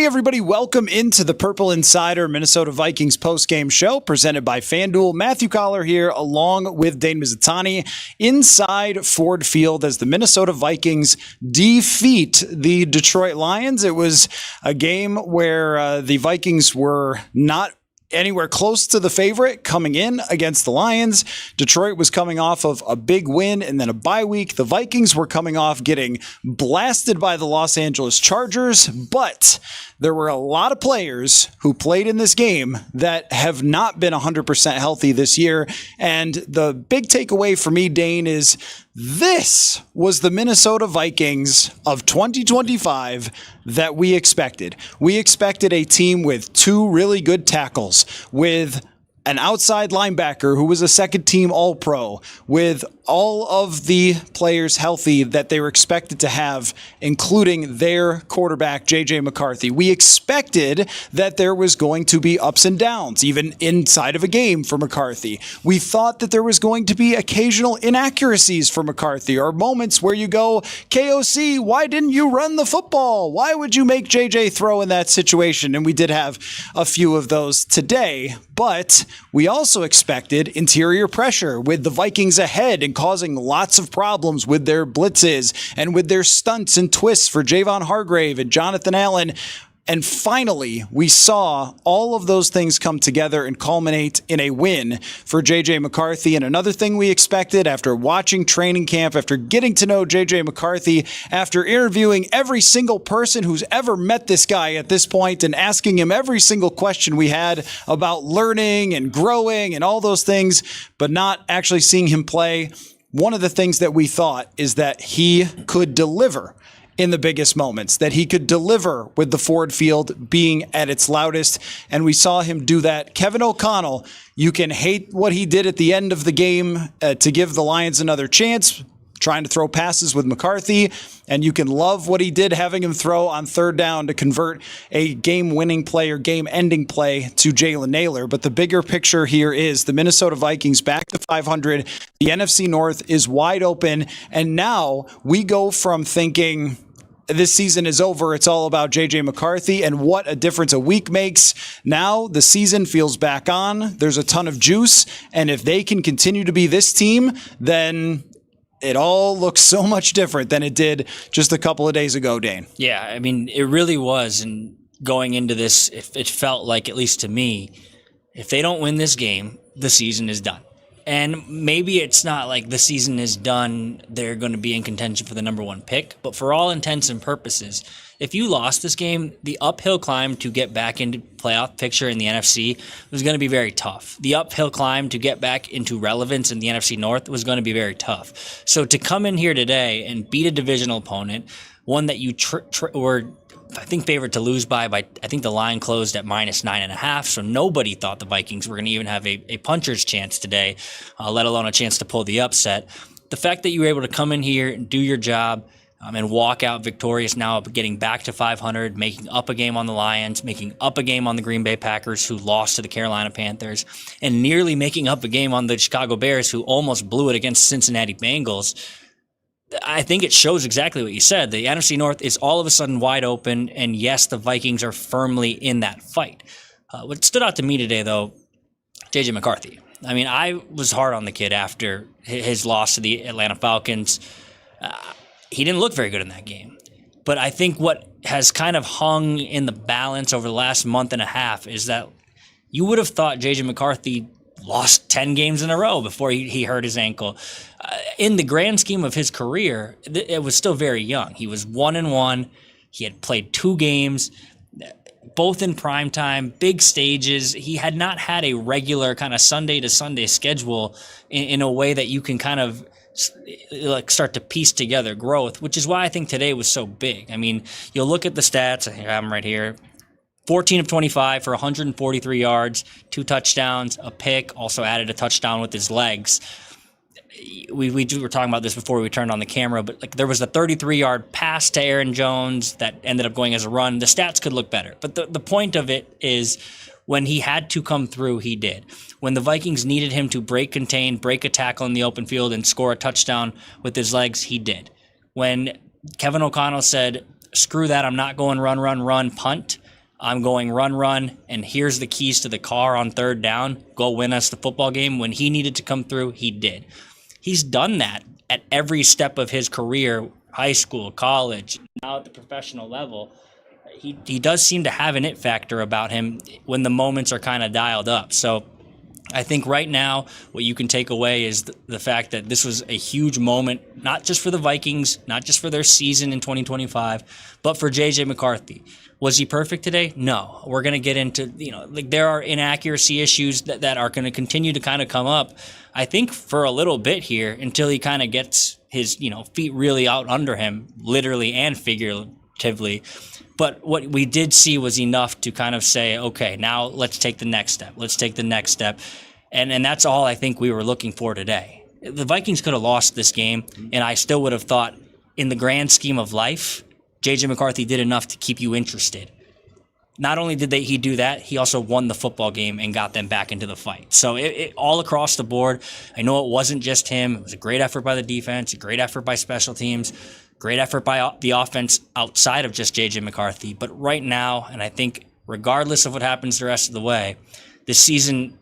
Hey everybody, welcome into the Purple Insider Minnesota Vikings postgame show presented by FanDuel. Matthew Coller here along with Dane Mizutani inside Ford Field as the Minnesota Vikings defeat the Detroit Lions. It was a game where the Vikings were not anywhere close to the favorite coming in against the Lions. Detroit was coming off of a big win and then a bye week. The Vikings were coming off getting blasted by the Los Angeles Chargers, but there were a lot of players who played in this game that have not been 100% healthy this year. And the big takeaway for me, Dane, is this was the Minnesota Vikings of 2025 that we expected. We expected a team with two really good tackles, with an outside linebacker who was a second-team All-Pro, with all of the players healthy that they were expected to have, including their quarterback, JJ McCarthy. We expected that there was going to be ups and downs, even inside of a game for McCarthy. We thought that there was going to be occasional inaccuracies for McCarthy, or moments where you go, KOC, why didn't you run the football? Why would you make JJ throw in that situation? And we did have a few of those today, but we also expected interior pressure with the Vikings ahead and causing lots of problems with their blitzes and with their stunts and twists for Javon Hargrave and Jonathan Allen. And finally, we saw all of those things come together and culminate in a win for JJ McCarthy. And another thing we expected after watching training camp, after getting to know JJ McCarthy, after interviewing every single person who's ever met this guy at this point and asking him every single question we had about learning and growing and all those things, but not actually seeing him play. One of the things that we thought is that he could deliver in the biggest moments, that he could deliver with the Ford Field being at its loudest, and we saw him do that. Kevin O'Connell, you can hate what he did at the end of the game to give the Lions another chance, trying to throw passes with McCarthy, and you can love what he did having him throw on third down to convert a game-winning play or game-ending play to Jalen Nailor. But the bigger picture here is the Minnesota Vikings back to 500. The NFC North is wide open, and now we go from thinking this season is over, it's all about JJ McCarthy, and what a difference a week makes. Now the season feels back on. There's a ton of juice, and if they can continue to be this team, then it all looks so much different than it did just a couple of days ago, Dane. Yeah, I mean, it really was. And going into this, it felt like, at least to me, if they don't win this game, the season is done. And maybe it's not like the season is done, they're going to be in contention for the number one pick. But for all intents and purposes, if you lost this game, the uphill climb to get back into playoff picture in the NFC was going to be very tough. The uphill climb to get back into relevance in the NFC North was going to be very tough. So to come in here today and beat a divisional opponent, one that you were, I think, favored to lose by I think the line closed at -9.5, so nobody thought the Vikings were going to even have a puncher's chance today, let alone a chance to pull the upset. The fact that you were able to come in here and do your job and walk out victorious, now getting back to 500, making up a game on the Lions, making up a game on the Green Bay Packers, who lost to the Carolina Panthers, and nearly making up a game on the Chicago Bears, who almost blew it against Cincinnati Bengals. I think it shows exactly what you said. The NFC North is all of a sudden wide open, and yes, the Vikings are firmly in that fight. What stood out to me today, though, JJ McCarthy. I mean, I was hard on the kid after his loss to the Atlanta Falcons. He didn't look very good in that game. But I think what has kind of hung in the balance over the last month and a half is that you would have thought JJ McCarthy lost 10 games in a row before he hurt his ankle. In the grand scheme of his career, it was still very young. He was 1-1. He had played 2 games, both in prime time, big stages. He had not had a regular kind of Sunday to Sunday schedule in a way that you can kind of like start to piece together growth, which is why I think today was so big. I mean, you'll look at the stats. I have them right here. 14 of 25 for 143 yards, 2 touchdowns, a pick, also added a touchdown with his legs. We were talking about this before we turned on the camera, but like there was a 33-yard pass to Aaron Jones that ended up going as a run. The stats could look better, but the point of it is when he had to come through, he did. When the Vikings needed him to contain, break a tackle in the open field, and score a touchdown with his legs, he did. When Kevin O'Connell said, screw that, I'm not going run, punt, I'm going run, and here's the keys to the car on third down. Go win us the football game. When he needed to come through, he did. He's done that at every step of his career, high school, college, now at the professional level. He does seem to have an it factor about him when the moments are kind of dialed up. So I think right now what you can take away is the fact that this was a huge moment, not just for the Vikings, not just for their season in 2025, but for JJ McCarthy. Was he perfect today? No. We're going to get into, there are inaccuracy issues that are going to continue to kind of come up, I think, for a little bit here until he kind of gets his, feet really out under him, literally and figuratively. But what we did see was enough to kind of say, okay, now let's take the next step. Let's take the next step. And that's all I think we were looking for today. The Vikings could have lost this game, and I still would have thought, in the grand scheme of life, JJ McCarthy did enough to keep you interested. Not only did he do that, he also won the football game and got them back into the fight. So it all across the board, I know it wasn't just him. It was a great effort by the defense, a great effort by special teams, great effort by the offense outside of just JJ McCarthy. But right now, and I think regardless of what happens the rest of the way, this season,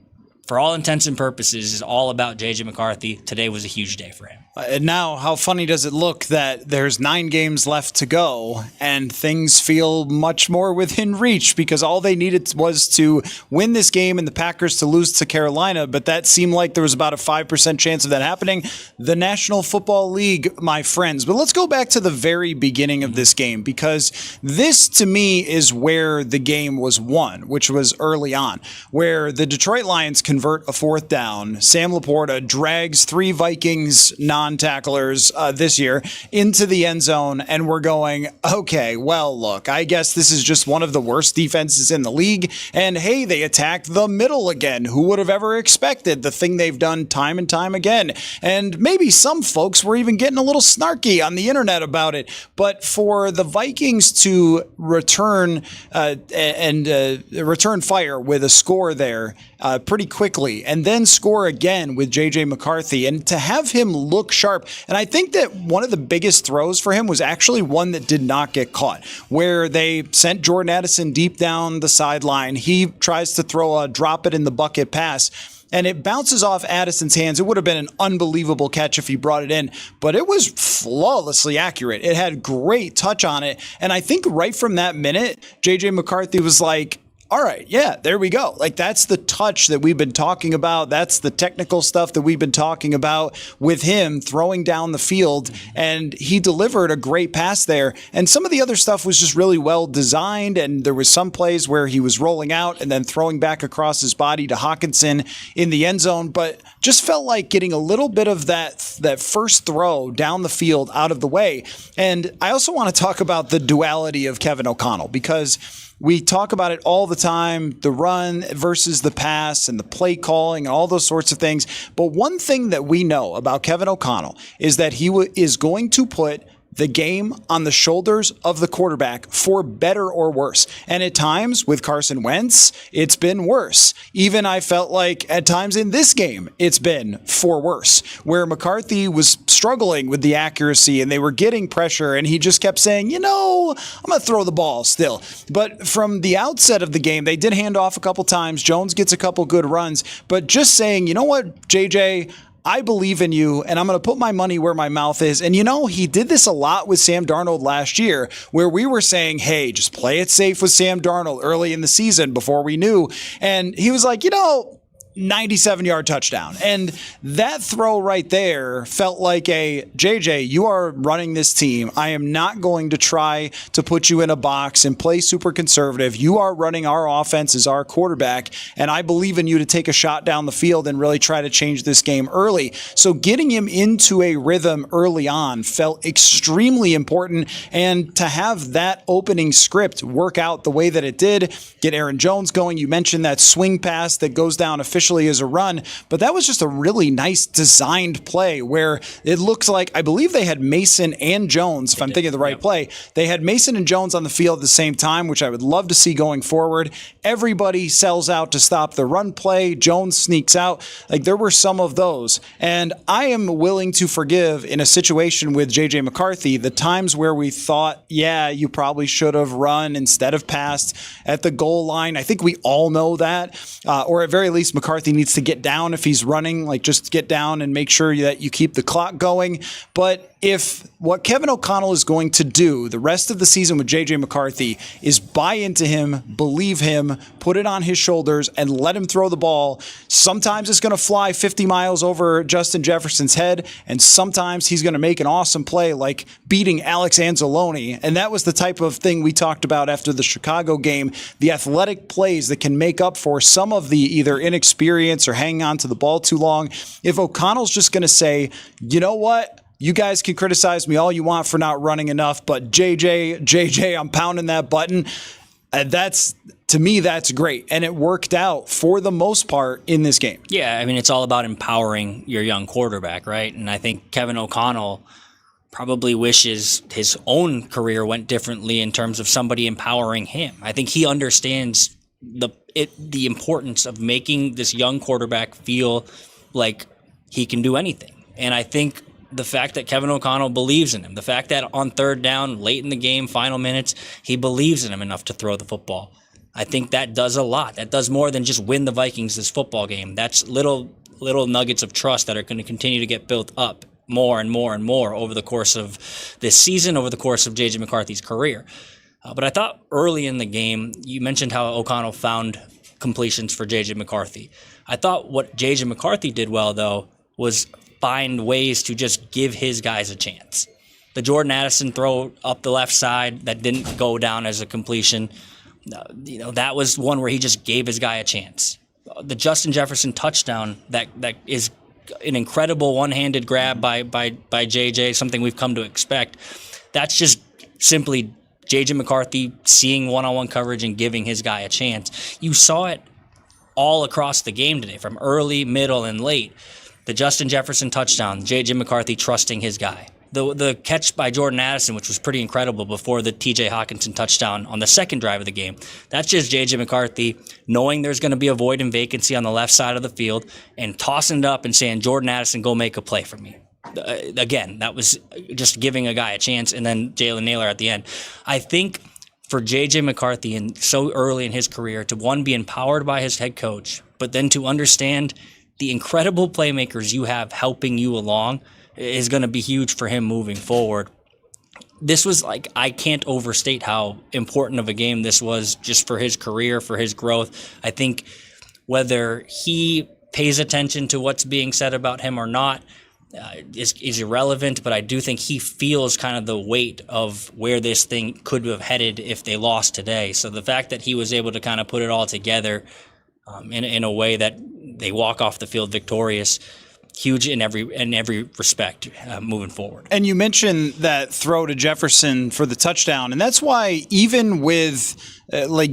for all intents and purposes, is all about JJ McCarthy. Today was a huge day for him. And now, how funny does it look that there's 9 games left to go and things feel much more within reach because all they needed was to win this game and the Packers to lose to Carolina, but that seemed like there was about a 5% chance of that happening. The National Football League, my friends. But let's go back to the very beginning of this game because this, to me, is where the game was won, which was early on, where the Detroit Lions convert a 4th down. Sam Laporta drags 3 Vikings non-tacklers this year into the end zone, and we're going, okay, well, look, I guess this is just one of the worst defenses in the league, and hey, they attacked the middle again. Who would have ever expected the thing they've done time and time again? And maybe some folks were even getting a little snarky on the internet about it, but for the Vikings to return return fire with a score there pretty quickly, and then score again with JJ McCarthy, and to have him look sharp. And I think that one of the biggest throws for him was actually one that did not get caught, where they sent Jordan Addison deep down the sideline. He tries to throw a drop it in the bucket pass, and it bounces off Addison's hands. It would have been an unbelievable catch if he brought it in, but it was flawlessly accurate. It had great touch on it. And I think right from that minute, JJ McCarthy was like, all right, yeah, there we go. Like, that's the touch that we've been talking about. That's the technical stuff that we've been talking about with him throwing down the field. And he delivered a great pass there. And some of the other stuff was just really well designed. And there was some plays where he was rolling out and then throwing back across his body to Hawkinson in the end zone. But just felt like getting a little bit of that first throw down the field out of the way. And I also want to talk about the duality of Kevin O'Connell, because we talk about it all the time, the run versus the pass and the play calling and all those sorts of things. But one thing that we know about Kevin O'Connell is that he is going to put the game on the shoulders of the quarterback for better or worse. And at times with Carson Wentz, it's been worse. Even I felt like at times in this game, it's been for worse, where McCarthy was struggling with the accuracy and they were getting pressure and he just kept saying, I'm going to throw the ball still. But from the outset of the game, they did hand off a couple times. Jones gets a couple good runs, but just saying, you know what, JJ, I believe in you, and I'm going to put my money where my mouth is. And, he did this a lot with Sam Darnold last year, where we were saying, hey, just play it safe with Sam Darnold early in the season before we knew. And he was like, 97-yard touchdown. And that throw right there felt like a, JJ, you are running this team. I am not going to try to put you in a box and play super conservative. You are running our offense as our quarterback, and I believe in you to take a shot down the field and really try to change this game early. So getting him into a rhythm early on felt extremely important, and to have that opening script work out the way that it did, get Aaron Jones going. You mentioned that swing pass that goes down efficiently initially as a run, but that was just a really nice designed play where it looks like, I believe they had Mason and Jones, if I'm thinking of the right play. They had Mason and Jones on the field at the same time, which I would love to see going forward. Everybody sells out to stop the run play. Jones sneaks out. Like, there were some of those. And I am willing to forgive, in a situation with JJ McCarthy, the times where we thought, yeah, you probably should have run instead of passed at the goal line. I think we all know that. Or at very least, McCarthy needs to get down if he's running, like just get down and make sure that you keep the clock going. But if what Kevin O'Connell is going to do the rest of the season with JJ McCarthy is buy into him, believe him, put it on his shoulders, and let him throw the ball, sometimes it's going to fly 50 miles over Justin Jefferson's head, and sometimes he's going to make an awesome play like beating Alex Anzalone. And that was the type of thing we talked about after the Chicago game, the athletic plays that can make up for some of the either inexperience or hanging on to the ball too long. If O'Connell's just going to say, you know what? You guys can criticize me all you want for not running enough, but JJ, I'm pounding that button. To me, that's great. And it worked out for the most part in this game. Yeah, I mean, it's all about empowering your young quarterback, right? And I think Kevin O'Connell probably wishes his own career went differently in terms of somebody empowering him. I think he understands the importance of making this young quarterback feel like he can do anything. And I think the fact that Kevin O'Connell believes in him, the fact that on third down, late in the game, final minutes, he believes in him enough to throw the football, I think that does a lot. That does more than just win the Vikings this football game. That's little nuggets of trust that are going to continue to get built up more and more and more over the course of this season, over the course of JJ McCarthy's career. But I thought early in the game, you mentioned how O'Connell found completions for JJ McCarthy. I thought what JJ McCarthy did well, though, was find ways to just give his guys a chance. The Jordan Addison throw up the left side that didn't go down as a completion, that was one where he just gave his guy a chance. The Justin Jefferson touchdown that is an incredible one-handed grab by JJ, something we've come to expect. That's just simply JJ McCarthy seeing one-on-one coverage and giving his guy a chance. You saw it all across the game today, from early, middle, and late. The Justin Jefferson touchdown, JJ McCarthy trusting his guy. The catch by Jordan Addison, which was pretty incredible before the TJ Hawkinson touchdown on the second drive of the game. That's just JJ McCarthy knowing there's going to be a void and vacancy on the left side of the field and tossing it up and saying, Jordan Addison, go make a play for me. Again, that was just giving a guy a chance, and then Jalen Nailor at the end. I think for JJ McCarthy, and so early in his career, to one, be empowered by his head coach, but then to understand the incredible playmakers you have helping you along is going to be huge for him moving forward. This was I can't overstate how important of a game this was just for his career, for his growth. I think whether he pays attention to what's being said about him or not is irrelevant, but I do think he feels kind of the weight of where this thing could have headed if they lost today. So the fact that he was able to kind of put it all together in a way that they walk off the field victorious, huge in every respect moving forward. And you mentioned that throw to Jefferson for the touchdown, and that's why even with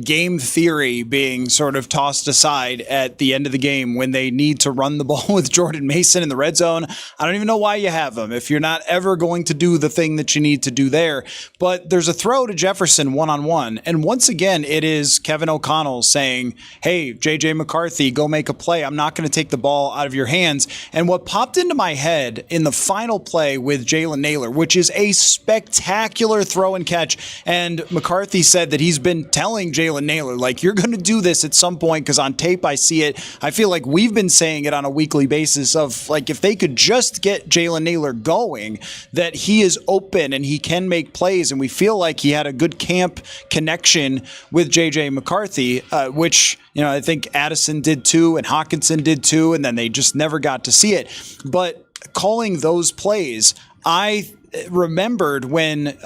game theory being sort of tossed aside at the end of the game when they need to run the ball with Jordan Mason in the red zone, I don't even know why you have them if you're not ever going to do the thing that you need to do there. But there's a throw to Jefferson one-on-one, and once again, it is Kevin O'Connell saying, hey, JJ McCarthy, go make a play. I'm not going to take the ball out of your hands. And what popped into my head in the final play with Jalen Nailor, which is a spectacular throw and catch, and McCarthy said that he's been telling Jalen Nailor, you're going to do this at some point, because on tape I see it. I feel like we've been saying it on a weekly basis of if they could just get Jalen Nailor going, that he is open and he can make plays, and we feel like he had a good camp connection with JJ McCarthy, which I think Addison did too and Hawkinson did too, and then they just never got to see it. But calling those plays, I remembered when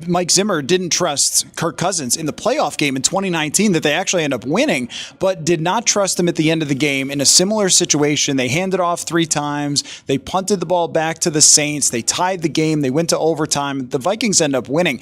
Mike Zimmer didn't trust Kirk Cousins in the playoff game in 2019 that they actually ended up winning, but did not trust him at the end of the game in a similar situation. They handed off 3 times. They punted the ball back to the Saints. They tied the game. They went to overtime. The Vikings end up winning.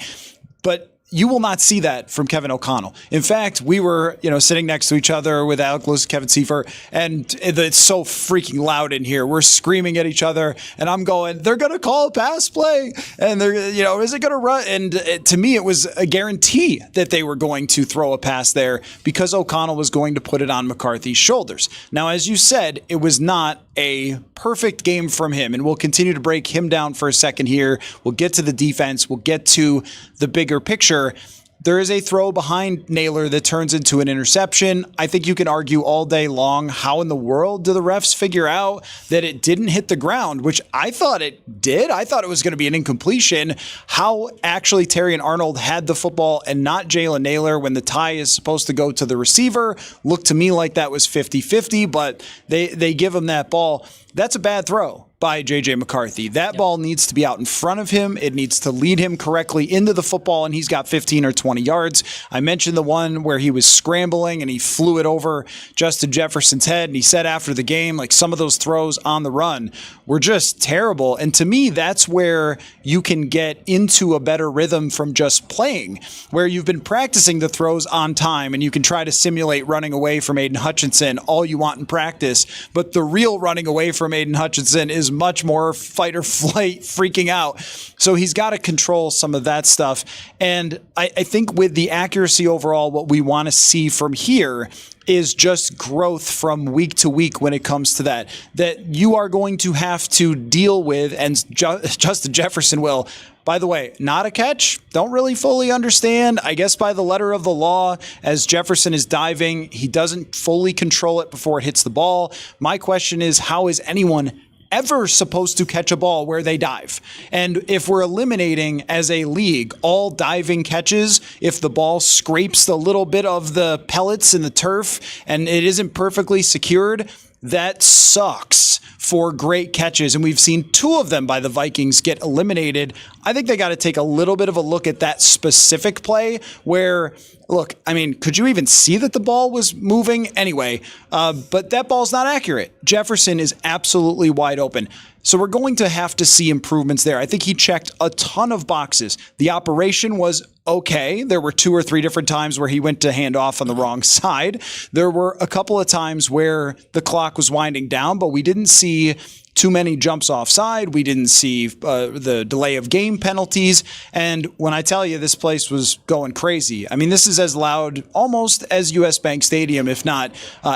But you will not see that from Kevin O'Connell. In fact, we were, sitting next to each other with Alec Lewis, Kevin Seifert, and it's so freaking loud in here. We're screaming at each other, and I'm going, they're going to call a pass play, and they're, is it going to run? And to me, it was a guarantee that they were going to throw a pass there because O'Connell was going to put it on McCarthy's shoulders. Now, as you said, it was not a perfect game from him, and we'll continue to break him down for a second here. We'll get to the defense. We'll get to the bigger picture. There is a throw behind Naylor that turns into an interception. I think you can argue all day long, how in the world do the refs figure out that it didn't hit the ground, which I thought it did. I thought it was going to be an incompletion. How actually Terry and Arnold had the football and not Jalen Naylor when the tie is supposed to go to the receiver looked to me like that was 50-50, but they give him that ball. That's a bad throw by JJ McCarthy. That ball needs to be out in front of him. It needs to lead him correctly into the football, and he's got 15 or 20 yards. I mentioned the one where he was scrambling and he flew it over Justin Jefferson's head, and he said after the game, like, some of those throws on the run were just terrible. And to me, that's where you can get into a better rhythm from just playing, where you've been practicing the throws on time and you can try to simulate running away from Aiden Hutchinson all you want in practice. But the real running away from Aiden Hutchinson is much more fight or flight, freaking out. So he's got to control some of that stuff. And I think with the accuracy overall, what we want to see from here is just growth from week to week when it comes to that you are going to have to deal with, and Justin Jefferson will. By the way, not a catch. Don't really fully understand. I guess by the letter of the law, as Jefferson is diving, he doesn't fully control it before it hits the ball. My question is, how is anyone ever supposed to catch a ball where they dive? And if we're eliminating as a league all diving catches, if the ball scrapes a little bit of the pellets in the turf and it isn't perfectly secured, that sucks for great catches. And we've seen two of them by the Vikings get eliminated. I think they got to take a little bit of a look at that specific play where, look, I mean, could you even see that the ball was moving anyway? But that ball's not accurate. Jefferson is absolutely wide open. So we're going to have to see improvements there. I think he checked a ton of boxes. The operation was okay. There were 2 or 3 different times where he went to hand off on the wrong side. There were a couple of times where the clock was winding down, but we didn't see too many jumps offside. We didn't see the delay of game penalties. And when I tell you this place was going crazy, I mean, this is as loud almost as US Bank Stadium, if not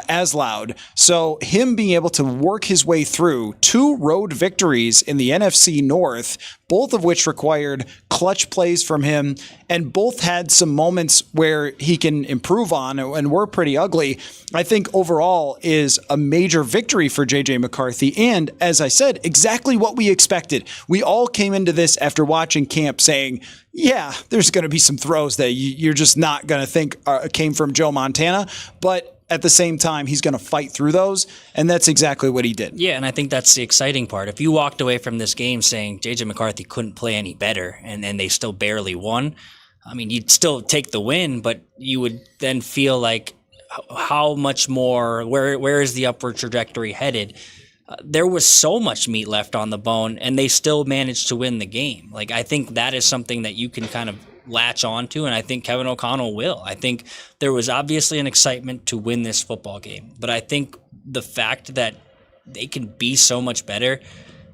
as loud. So him being able to work his way through 2 road victories in the NFC North, both of which required clutch plays from him, and both had some moments where he can improve on and were pretty ugly, I think overall is a major victory for JJ McCarthy. And as I said, exactly what we expected. We all came into this after watching camp saying, yeah, there's going to be some throws that you're just not going to think came from Joe Montana, but at the same time, he's going to fight through those, and that's exactly what he did. Yeah, and I think that's the exciting part. If you walked away from this game saying JJ McCarthy couldn't play any better and they still barely won, I mean, you'd still take the win, but you would then feel like how much more, where is the upward trajectory headed? There was so much meat left on the bone, and they still managed to win the game. Like, I think that is something that you can kind of latch onto, and I think Kevin O'Connell will. I think there was obviously an excitement to win this football game, but I think the fact that they can be so much better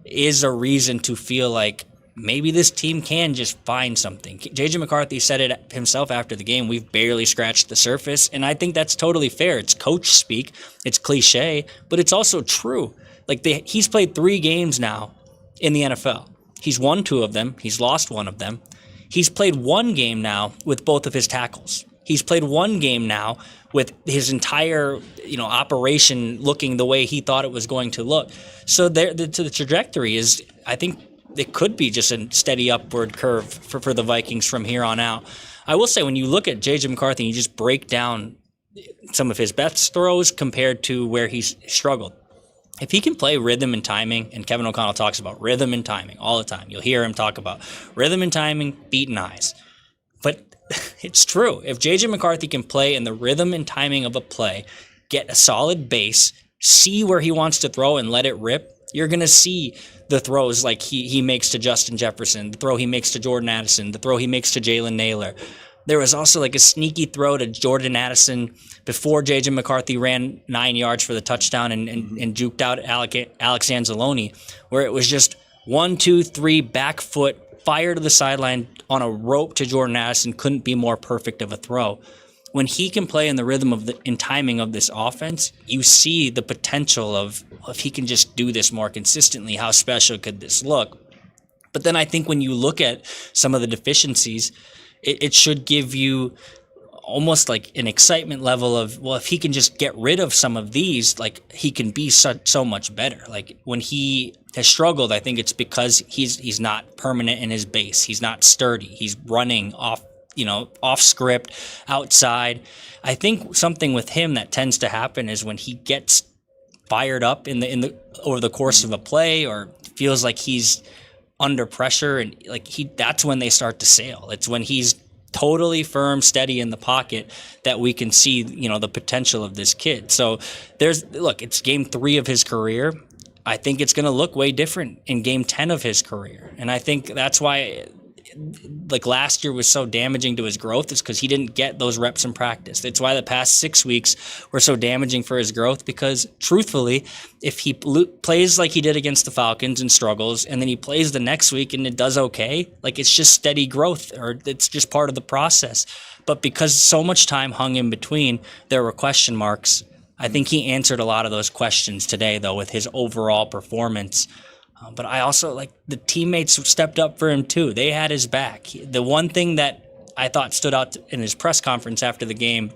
is a reason to feel like maybe this team can just find something. JJ McCarthy said it himself after the game, we've barely scratched the surface, and I think that's totally fair. It's coach speak, it's cliche, but it's also true. Like, he's played 3 games now in the NFL. He's won 2 of them. He's lost 1 of them. He's played 1 game now with both of his tackles. He's played 1 game now with his entire, operation looking the way he thought it was going to look. So the trajectory is, I think, it could be just a steady upward curve for the Vikings from here on out. I will say, when you look at JJ McCarthy and you just break down some of his best throws compared to where he's struggled, if he can play rhythm and timing, and Kevin O'Connell talks about rhythm and timing all the time. You'll hear him talk about rhythm and timing, beaten eyes. But it's true. If JJ McCarthy can play in the rhythm and timing of a play, get a solid base, see where he wants to throw and let it rip, you're going to see the throws like he makes to Justin Jefferson, the throw he makes to Jordan Addison, the throw he makes to Jalen Naylor. There was also like a sneaky throw to Jordan Addison before JJ McCarthy ran 9 yards for the touchdown and juked out Alex Anzalone, where it was just 1, 2, 3 back foot, fire to the sideline on a rope to Jordan Addison. Couldn't be more perfect of a throw. When he can play in the rhythm of in timing of this offense, you see the potential of if he can just do this more consistently, how special could this look? But then I think when you look at some of the deficiencies, it should give you almost like an excitement level of, well, if he can just get rid of some of these, like he can be so much better. Like when he has struggled, I think it's because he's not permanent in his base. He's not sturdy. He's running off script, outside. I think something with him that tends to happen is when he gets fired up in the over the course of a play or feels like he's under pressure, and that's when they start to sail. It's when he's totally firm, steady in the pocket that we can see, the potential of this kid. So it's game 3 of his career. I think it's going to look way different in game 10 of his career. And I think that's why last year was so damaging to his growth, is because he didn't get those reps in practice. That's why the past 6 weeks were so damaging for his growth, because truthfully, if he plays like he did against the Falcons and struggles, and then he plays the next week and it does okay, it's just steady growth, or it's just part of the process. But because so much time hung in between, there were question marks. I think he answered a lot of those questions today, though, with his overall performance. But I also the teammates stepped up for him too. They had his back. The one thing that I thought stood out in his press conference after the game,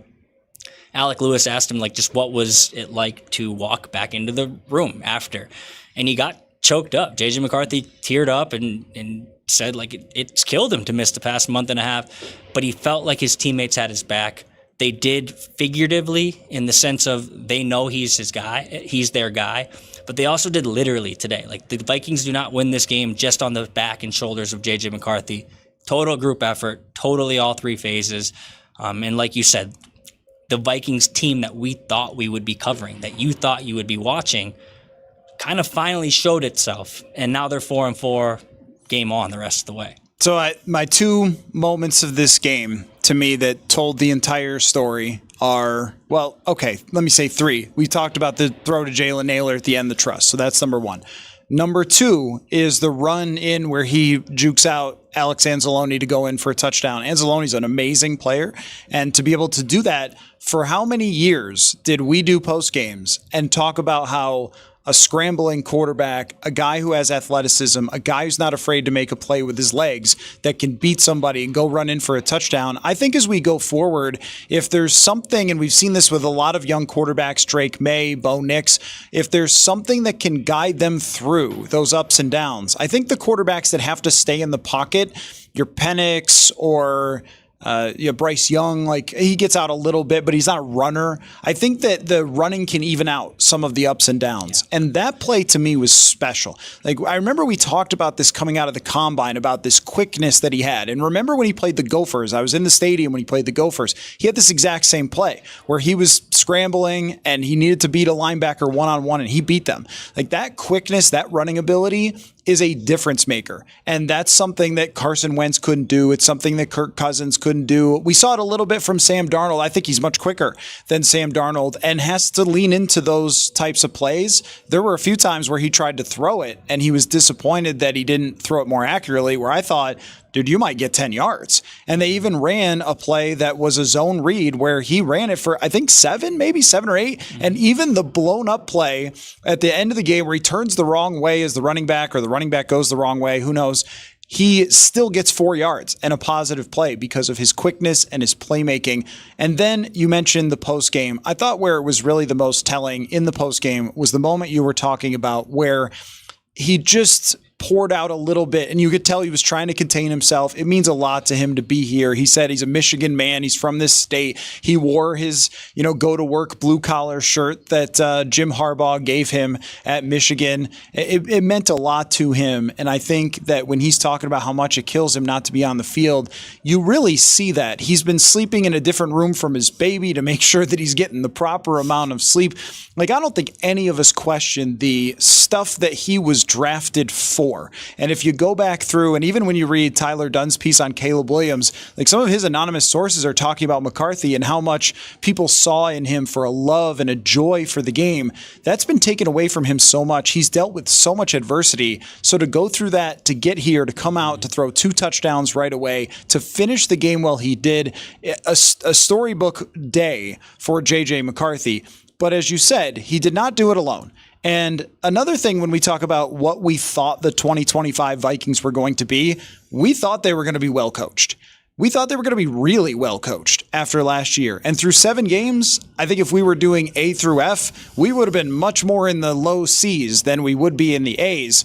Alec Lewis asked him just what was it like to walk back into the room after, and he got choked up. JJ McCarthy teared up and said it's killed him to miss the past month and a half, but he felt like his teammates had his back. They did figuratively, in the sense of they know he's his guy, he's their guy. But they also did literally today. The Vikings do not win this game just on the back and shoulders of JJ McCarthy. Total group effort, totally all 3 phases. And like you said, the Vikings team that we thought we would be covering, that you thought you would be watching, kind of finally showed itself. And now they're 4-4, game on the rest of the way. So my 2 moments of this game, to me, that told the entire story are, let me say 3. We talked about the throw to Jalen Naylor at the end of the trust, so that's number 1. Number 2 is the run in where he jukes out Alex Anzalone to go in for a touchdown. Anzalone's an amazing player, and to be able to do that, for how many years did we do post games and talk about how a scrambling quarterback, a guy who has athleticism, a guy who's not afraid to make a play with his legs that can beat somebody and go run in for a touchdown? I think as we go forward, if there's something, and we've seen this with a lot of young quarterbacks, Drake May, Bo Nix, if there's something that can guide them through those ups and downs, I think the quarterbacks that have to stay in the pocket, your Penix or Bryce Young, he gets out a little bit, but he's not a runner. I think that the running can even out some of the ups and downs. Yeah. And that play to me was special. I remember we talked about this coming out of the combine, about this quickness that he had. And remember when he played the Gophers, I was in the stadium when he played the Gophers, he had this exact same play where he was scrambling and he needed to beat a linebacker one-on-one, and he beat them. That quickness, that running ability is a difference maker. And that's something that Carson Wentz couldn't do. It's something that Kirk Cousins couldn't do. We saw it a little bit from Sam Darnold. I think he's much quicker than Sam Darnold and has to lean into those types of plays. There were a few times where he tried to throw it and he was disappointed that he didn't throw it more accurately, where I thought, dude, you might get 10 yards. And they even ran a play that was a zone read where he ran it for, I think, 7 or 8. Mm-hmm. And even the blown up play at the end of the game where he turns the wrong way as the running back, or the running back goes the wrong way, who knows, he still gets 4 yards and a positive play because of his quickness and his playmaking. And then you mentioned the post game. I thought where it was really the most telling in the post game was the moment you were talking about where he just poured out a little bit, and you could tell he was trying to contain himself. It means a lot to him to be here. He said he's a Michigan man. He's from this state. He wore his, go to work blue collar shirt that Jim Harbaugh gave him at Michigan. It meant a lot to him. And I think that when he's talking about how much it kills him not to be on the field, you really see that. He's been sleeping in a different room from his baby to make sure that he's getting the proper amount of sleep. I don't think any of us question the stuff that he was drafted for. score. And if you go back through, and even when you read Tyler Dunn's piece on Caleb Williams, like some of his anonymous sources are talking about McCarthy and how much people saw in him for a love and a joy for the game. That's been taken away from him so much. He's dealt with so much adversity. So to go through that, to get here, to come out, to throw 2 touchdowns right away, to finish the game well he did, a storybook day for JJ McCarthy. But as you said, he did not do it alone. And another thing, when we talk about what we thought the 2025 Vikings were going to be, we thought they were going to be well coached. We thought they were going to be really well coached after last year. And through 7 games, I think if we were doing A through F, we would have been much more in the low C's than we would be in the A's.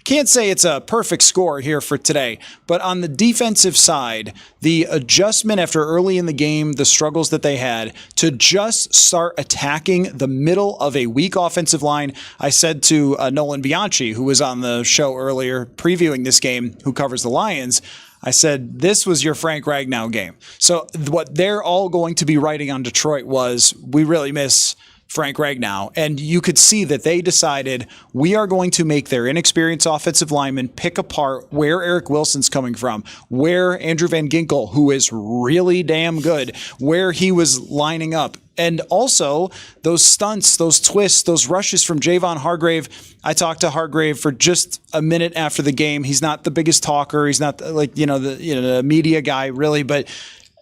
Can't say it's a perfect score here for today, but on the defensive side, the adjustment after early in the game, the struggles that they had to just start attacking the middle of a weak offensive line. I said to Nolan Bianchi, who was on the show earlier previewing this game, who covers the Lions, I said, this was your Frank Ragnow game. So what they're all going to be writing on Detroit was, we really miss Frank Ragnow. And you could see that they decided, we are going to make their inexperienced offensive linemen pick apart where Eric Wilson's coming from, where Andrew Van Ginkel, who is really damn good, where he was lining up. And also those stunts, those twists, those rushes from Javon Hargrave. I talked to Hargrave for just a minute after the game. He's not the biggest talker. He's not the media guy really, but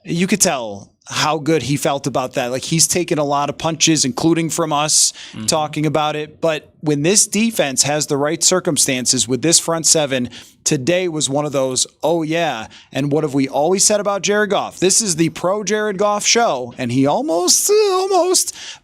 you could tell how good he felt about that. Like, he's taken a lot of punches, including from us talking about it. But when this defense has the right circumstances with this front seven, today was one of those, oh yeah. And what have we always said about Jared Goff? This is the pro Jared Goff show, and he almost,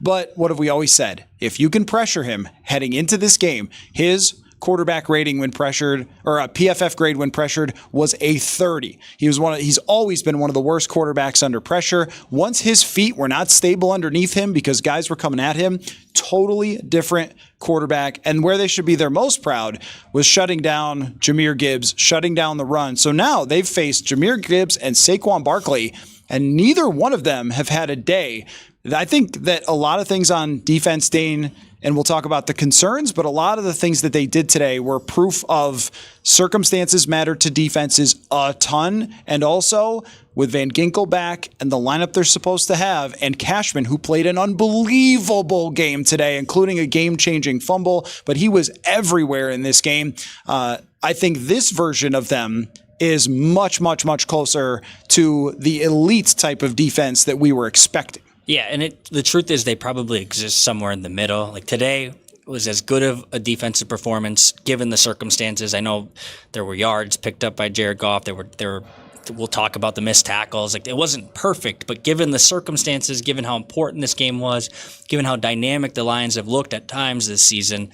but what have we always said? If you can pressure him heading into this game, his quarterback rating when pressured, or a PFF grade when pressured, was a 30. He's always been one of the worst quarterbacks under pressure. Once his feet were not stable underneath him because guys were coming at him, totally different quarterback. And where they should be their most proud was shutting down Jahmyr Gibbs, shutting down the run. So now they've faced Jahmyr Gibbs and Saquon Barkley, and neither one of them have had a day. I think that a lot of things on defense, Dane, and we'll talk about the concerns, but a lot of the things that they did today were proof of circumstances matter to defenses a ton. And also with Van Ginkel back and the lineup they're supposed to have, and Cashman, who played an unbelievable game today, including a game-changing fumble, but he was everywhere in this game. I think this version of them is much, much, much closer to the elite type of defense that we were expecting. Yeah, and the truth is they probably exist somewhere in the middle. Like, today was as good of a defensive performance given the circumstances. I know there were yards picked up by Jared Goff. We'll talk about the missed tackles. Like, it wasn't perfect, but given the circumstances, given how important this game was, given how dynamic the Lions have looked at times this season,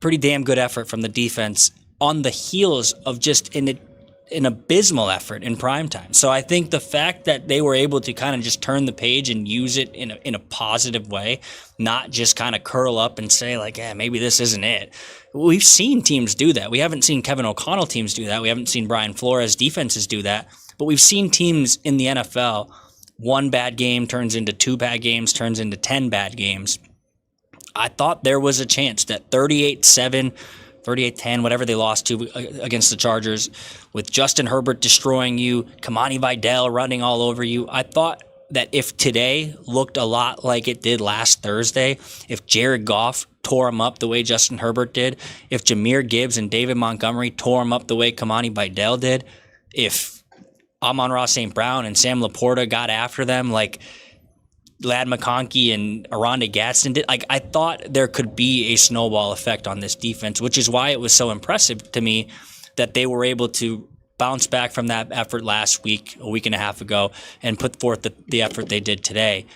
pretty damn good effort from the defense on the heels of just an abysmal effort in primetime. So I think the fact that they were able to kind of just turn the page and use it in a positive way, not just kind of curl up and say like, yeah, maybe this isn't it. We've seen teams do that. We haven't seen Kevin O'Connell teams do that. We haven't seen Brian Flores defenses do that. But we've seen teams in the NFL, one bad game turns into 2 bad games, turns into 10 bad games. I thought there was a chance that 38-7, 38-10, whatever they lost to against the Chargers, with Justin Herbert destroying you, Kamani Vidal running all over you. I thought that if today looked a lot like it did last Thursday, if Jared Goff tore him up the way Justin Herbert did, if Jahmyr Gibbs and David Montgomery tore him up the way Kamani Vidal did, if Amon-Ra St. Brown and Sam Laporta got after them like Ladd McConkey and Aronde Gadsden did, like, I thought there could be a snowball effect on this defense, which is why it was so impressive to me that they were able to bounce back from that effort last week, a week and a half ago, and put forth the effort they did today.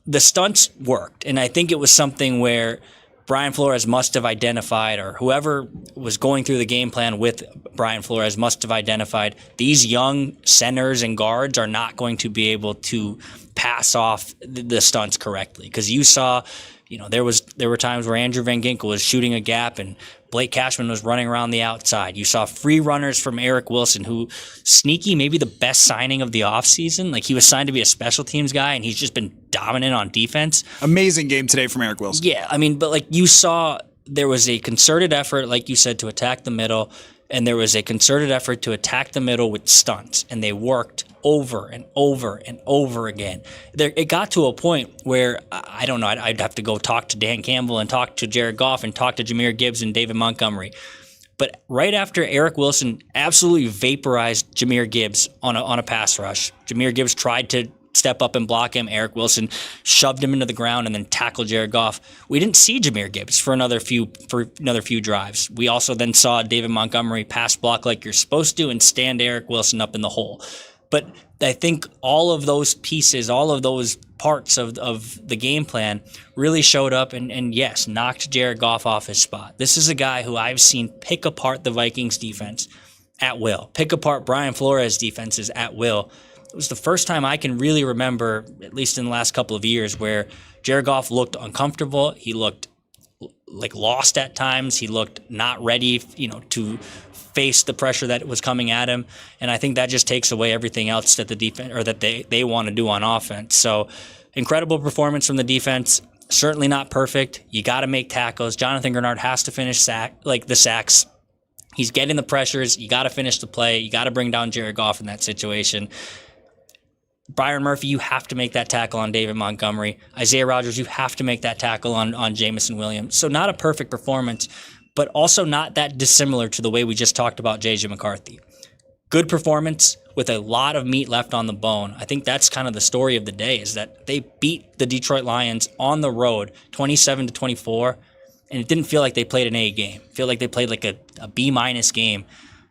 The stunts worked, and I think it was something where Brian Flores must have identified, or whoever was going through the game plan with Brian Flores must have identified, these young centers and guards are not going to be able to pass off the stunts correctly. Because you saw, there were times where Andrew Van Ginkel was shooting a gap and Blake Cashman was running around the outside. You saw free runners from Eric Wilson, who sneaky, maybe the best signing of the offseason. Like, he was signed to be a special teams guy, and he's just been dominant on defense. Amazing game today from Eric Wilson. Yeah, I mean, but like, you saw there was a concerted effort, like you said, to attack the middle, and there was a concerted effort to attack the middle with stunts, and they worked over and over and over again. It got to a point where, I don't know, I'd have to go talk to Dan Campbell and talk to Jared Goff and talk to Jahmyr Gibbs and David Montgomery. But right after Eric Wilson absolutely vaporized Jahmyr Gibbs on a pass rush, Jahmyr Gibbs tried to step up and block him. Eric Wilson shoved him into the ground and then tackled Jared Goff. We didn't see Jahmyr Gibbs for another few drives. We also then saw David Montgomery pass block like you're supposed to and stand Eric Wilson up in the hole. But I think all of those pieces, all of those parts of the game plan really showed up and yes, knocked Jared Goff off his spot. This is a guy who I've seen pick apart the Vikings defense at will, pick apart Brian Flores' defenses at will. It was the first time I can really remember, at least in the last couple of years, where Jared Goff looked uncomfortable. He looked like lost at times. He looked not ready, to face the pressure that was coming at him. And I think that just takes away everything else that the defense or that they want to do on offense. So incredible performance from the defense. Certainly not perfect. You got to make tackles. Jonathan Grenard has to finish the sacks. He's getting the pressures. You got to finish the play. You got to bring down Jared Goff in that situation. Byron Murphy, you have to make that tackle on David Montgomery. Isaiah Rodgers, you have to make that tackle on Jameson Williams. So not a perfect performance, but also not that dissimilar to the way we just talked about JJ McCarthy. Good performance with a lot of meat left on the bone. I think that's kind of the story of the day, is that they beat the Detroit Lions on the road 27-24, and it didn't feel like they played an A game. It felt like they played like a B- game.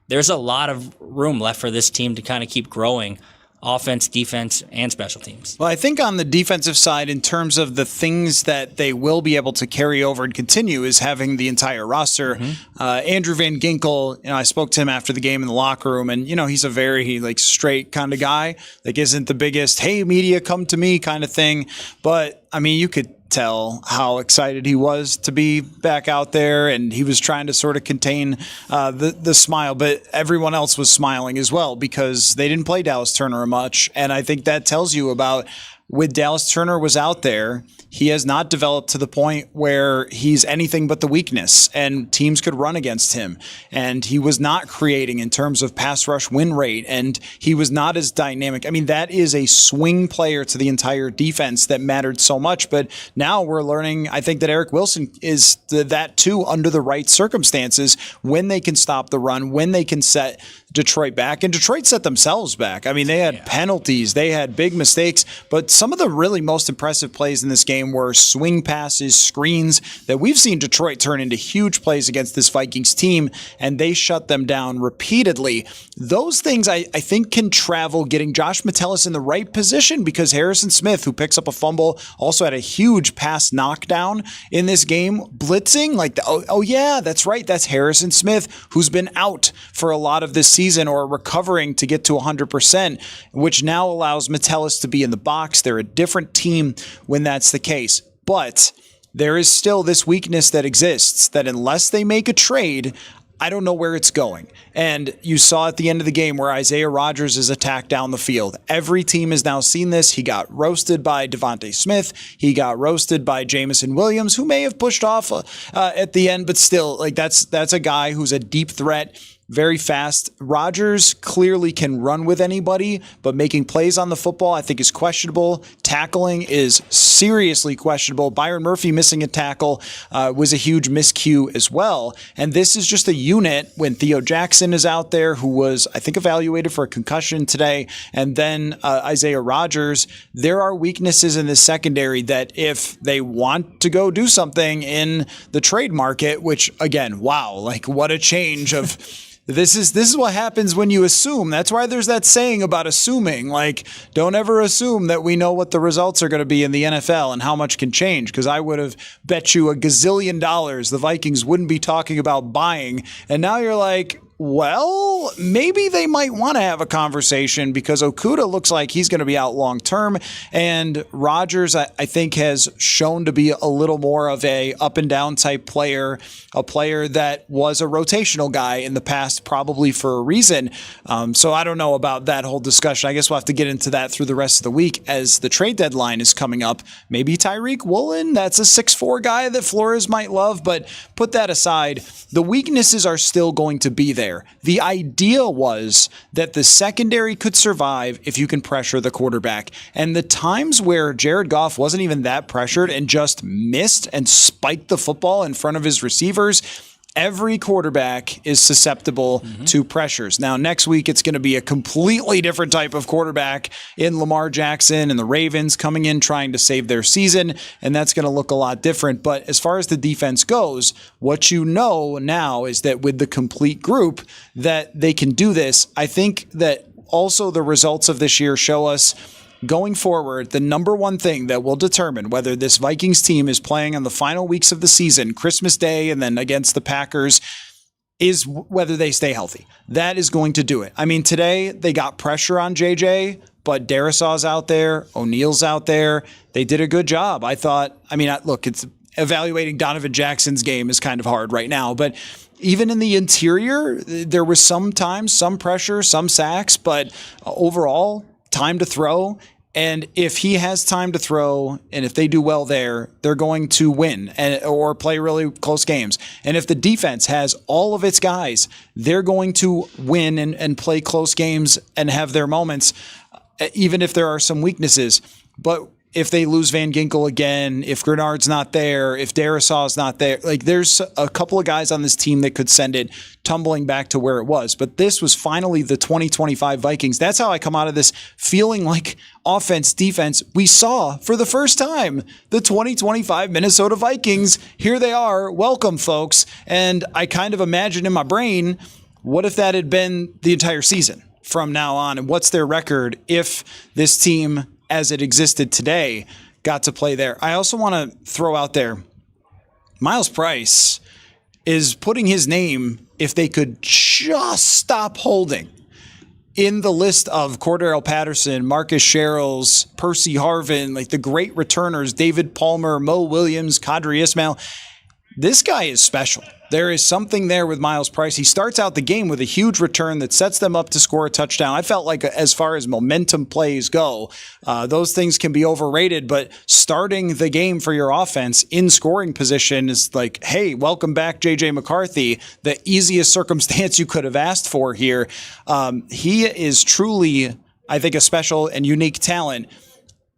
There's a lot of room left for this team to kind of keep growing. Offense, defense, and special teams. Well, I think on the defensive side, in terms of the things that they will be able to carry over and continue, is having the entire roster. Andrew Van Ginkel, I spoke to him after the game in the locker room, and he's a very straight kind of guy. Isn't the biggest, hey, media, come to me kind of thing. But I mean, you could tell how excited he was to be back out there, and he was trying to sort of contain the smile, but everyone else was smiling as well because they didn't play Dallas Turner much. And I think that tells you about, with Dallas Turner was out there, he has not developed to the point where he's anything but the weakness, and teams could run against him. And he was not creating in terms of pass rush win rate, and he was not as dynamic. I mean, that is a swing player to the entire defense that mattered so much. But now we're learning, I think, that Eric Wilson is that too under the right circumstances, when they can stop the run, when they can set Detroit back. And Detroit set themselves back. I mean, they had penalties, they had big mistakes, but some of the really most impressive plays in this game were swing passes, screens that we've seen Detroit turn into huge plays against this Vikings team, and they shut them down repeatedly. Those things I think can travel, getting Josh Metellus in the right position, because Harrison Smith, who picks up a fumble, also had a huge pass knockdown in this game, blitzing oh yeah, that's right, that's Harrison Smith, who's been out for a lot of this season or recovering to get to 100%, which now allows Metellus to be in the box. They're a different team when that's the case. But there is still this weakness that exists, that unless they make a trade, I don't know where it's going. And you saw at the end of the game where Isaiah Rodgers is attacked down the field. Every team has now seen this. He got roasted by Devontae Smith. He got roasted by Jameson Williams, who may have pushed off at the end, but still, that's a guy who's a deep threat. Very fast. Rodgers clearly can run with anybody, but making plays on the football, I think, is questionable. Tackling is seriously questionable. Byron Murphy missing a tackle was a huge miscue as well. And this is just a unit when Theo Jackson is out there, who was, I think, evaluated for a concussion today, and then Isaiah Rodgers. There are weaknesses in the secondary that if they want to go do something in the trade market, which, again, wow, what a change of... This is what happens when you assume. That's why there's that saying about assuming. Don't ever assume that we know what the results are going to be in the NFL and how much can change, because I would have bet you $1 gazillion the Vikings wouldn't be talking about buying. And now you're like, Well, maybe they might want to have a conversation because Okudah looks like he's going to be out long term, and Rodgers, I think, has shown to be a little more of a up and down type player, a player that was a rotational guy in the past, probably for a reason. So I don't know about that whole discussion. I guess we'll have to get into that through the rest of the week as the trade deadline is coming up. Maybe Tyreek Woolen, that's a 6'4" guy that Flores might love, but put that aside, the weaknesses are still going to be there. The idea was that the secondary could survive if you can pressure the quarterback. And the times where Jared Goff wasn't even that pressured and just missed and spiked the football in front of his receivers, every quarterback is susceptible to pressures. Now, next week, it's going to be a completely different type of quarterback in Lamar Jackson and the Ravens coming in trying to save their season, and that's going to look a lot different. But as far as the defense goes, what you know now is that with the complete group that they can do this. I think that also the results of this year show us going forward, the number one thing that will determine whether this Vikings team is playing on the final weeks of the season, Christmas Day and then against the Packers, is whether they stay healthy. That is going to do it. I mean, today they got pressure on JJ, but Darrisaw's out there, O'Neal's out there. They did a good job. I thought, look, it's evaluating Donovan Jackson's game is kind of hard right now, but even in the interior, there was sometimes some pressure, some sacks, but overall, time to throw. And if he has time to throw, and if they do well there, they're going to win or play really close games. And if the defense has all of its guys, they're going to win and play close games and have their moments, even if there are some weaknesses. But if they lose Van Ginkel again, if Grenard's not there, if Darrisaw's not there, there's a couple of guys on this team that could send it tumbling back to where it was. But this was finally the 2025 Vikings. That's how I come out of this feeling like offense, defense. We saw for the first time the 2025 Minnesota Vikings. Here they are. Welcome, folks. And I kind of imagine in my brain, what if that had been the entire season from now on? And what's their record if this team, as it existed today, got to play there? I also want to throw out there, Miles Price is putting his name, if they could just stop holding, in the list of Cordero Patterson, Marcus Sherrills, Percy Harvin, the great returners, David Palmer, Mo Williams, Kadri Ismail. This guy is special. There is something there with Miles Price. He starts out the game with a huge return that sets them up to score a touchdown. I felt like as far as momentum plays go, those things can be overrated, but starting the game for your offense in scoring position is like, hey, welcome back, JJ McCarthy, the easiest circumstance you could have asked for here. He is truly, I think, a special and unique talent.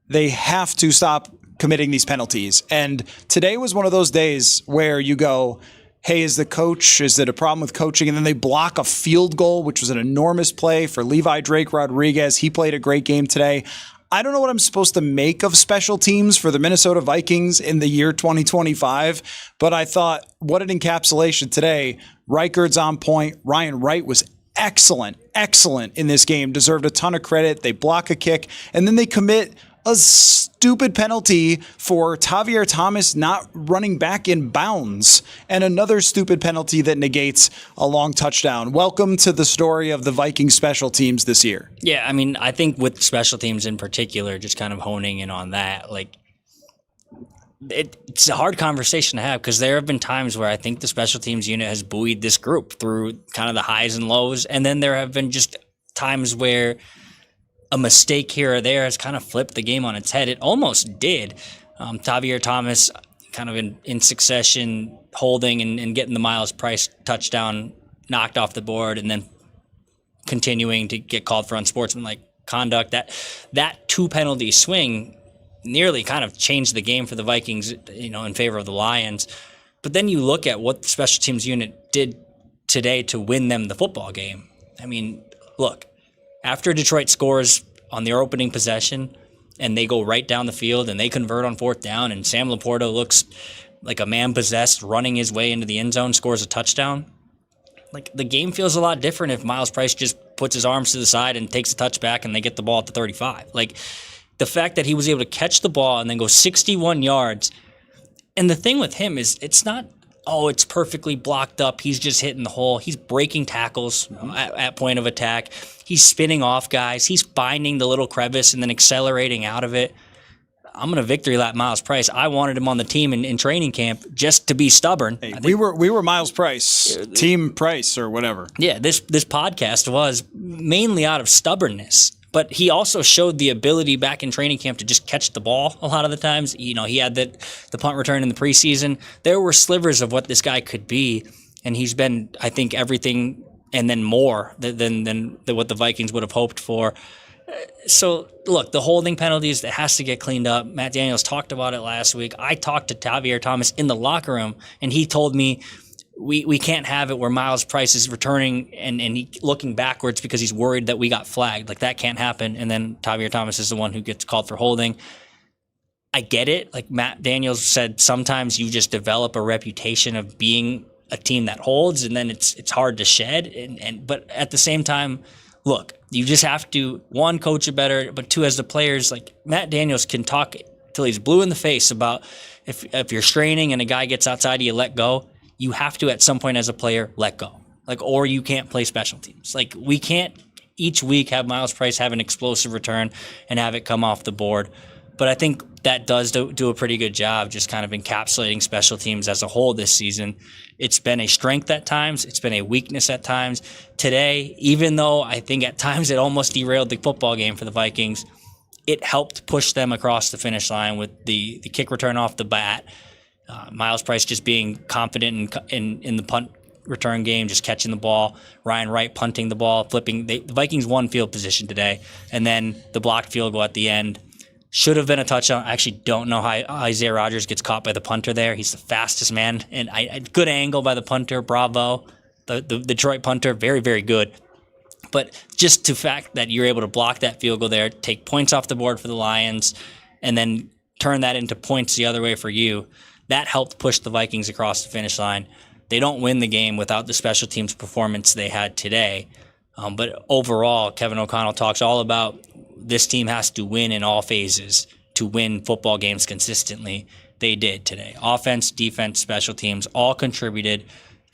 They have to stop committing these penalties. And today was one of those days where you go, hey, is it a problem with coaching? And then they block a field goal, which was an enormous play for Levi Drake Rodriguez. He played a great game today. I don't know what I'm supposed to make of special teams for the Minnesota Vikings in the year 2025, but I thought, what an encapsulation today. Reichard's on point. Ryan Wright was excellent in this game, deserved a ton of credit. They block a kick, and then they commit a stupid penalty for Tavier Thomas not running back in bounds, and another stupid penalty that negates a long touchdown. Welcome to the story of the Viking special teams this year. Yeah, I think with special teams in particular, just kind of honing in on that, it's a hard conversation to have because there have been times where I think the special teams unit has buoyed this group through kind of the highs and lows, and then there have been just times where a mistake here or there has kind of flipped the game on its head. It almost did. Tavier Thomas kind of in succession holding and getting the Miles Price touchdown knocked off the board and then continuing to get called for unsportsmanlike conduct. That two penalty swing nearly kind of changed the game for the Vikings, in favor of the Lions. But then you look at what the special teams unit did today to win them the football game. Look, after Detroit scores on their opening possession and they go right down the field and they convert on fourth down and Sam Laporta looks like a man possessed running his way into the end zone, scores a touchdown, the game feels a lot different if Miles Price just puts his arms to the side and takes a touchback and they get the ball at the 35. The fact that he was able to catch the ball and then go 61 yards. And the thing with him is it's not oh, it's perfectly blocked up. He's just hitting the hole. He's breaking tackles at point of attack. He's spinning off guys. He's finding the little crevice and then accelerating out of it. I'm going to victory lap Miles Price. I wanted him on the team in training camp just to be stubborn. Hey, we were Miles Price, Team Price or whatever. Yeah, this podcast was mainly out of stubbornness. But he also showed the ability back in training camp to just catch the ball a lot of the times. You know, he had the punt return in the preseason. There were slivers of what this guy could be, and he's been, I think, everything and then more than what the Vikings would have hoped for. So, look, the holding penalties, that has to get cleaned up. Matt Daniels talked about it last week. I talked to Tavierre Thomas in the locker room, and he told me we can't have it where Miles Price is returning and he looking backwards because he's worried that we got flagged. Like, that can't happen. And then Tavierre Thomas is the one who gets called for holding. I get it. Like Matt Daniels said, sometimes you just develop a reputation of being a team that holds, and then it's hard to shed. But at the same time, look, you just have to, one, coach it better, but two, as the players, like Matt Daniels can talk till he's blue in the face about if you're straining and a guy gets outside, you let go. You have to, at some point as a player, let go. Like, or you can't play special teams. Like, we can't each week have Miles Price have an explosive return and have it come off the board. But I think that does do a pretty good job just kind of encapsulating special teams as a whole this season. It's been a strength at times. It's been a weakness at times. Today, even though I think at times it almost derailed the football game for the Vikings, it helped push them across the finish line with the kick return off the bat. Miles Price just being confident in the punt return game, just catching the ball. Ryan Wright punting the ball, flipping. The Vikings won field position today. And then the blocked field goal at the end. Should have been a touchdown. I actually don't know how Isaiah Rodgers gets caught by the punter there. He's the fastest man. And good angle by the punter. Bravo. The Detroit punter, very, very good. But just the fact that you're able to block that field goal there, take points off the board for the Lions, and then turn that into points the other way for you, that helped push the Vikings across the finish line. They don't win the game without the special teams performance they had today. But overall, Kevin O'Connell talks all about this team has to win in all phases to win football games consistently. They did today. Offense, defense, special teams all contributed